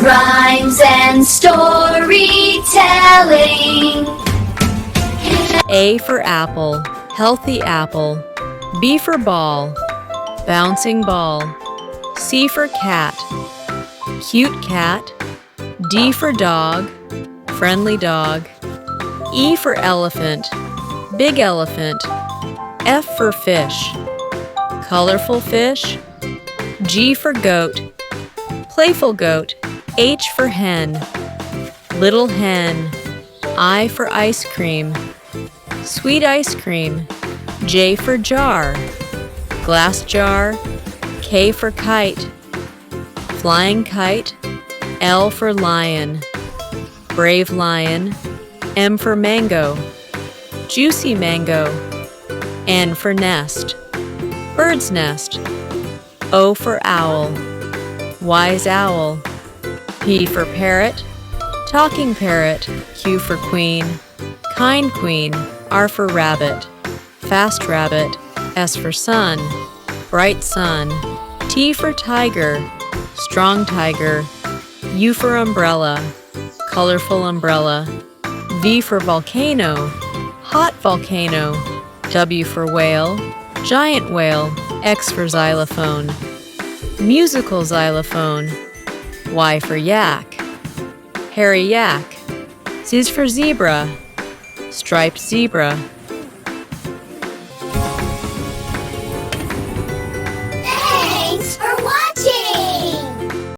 Rhymes and storytelling. A for apple, healthy apple. B for ball, bouncing ball. C for cat, cute cat. D for dog, friendly dog. E for elephant, big elephant. F for fish, colorful fish. G for goat, playful goat. H for hen, little hen. I for ice cream, sweet ice cream. J for jar, glass jar. K for kite, flying kite. L for lion, brave lion. M for mango, juicy mango. N for nest, bird's nest. O for owl, wise owl. P for parrot, talking parrot. Q for queen, kind queen. R for rabbit, fast rabbit. S for sun, bright sun. T for tiger, strong tiger. U for umbrella, colorful umbrella. V for volcano, hot volcano. W for whale, giant whale. X for xylophone, musical xylophone. Y for yak, hairy yak. Z for zebra, striped zebra.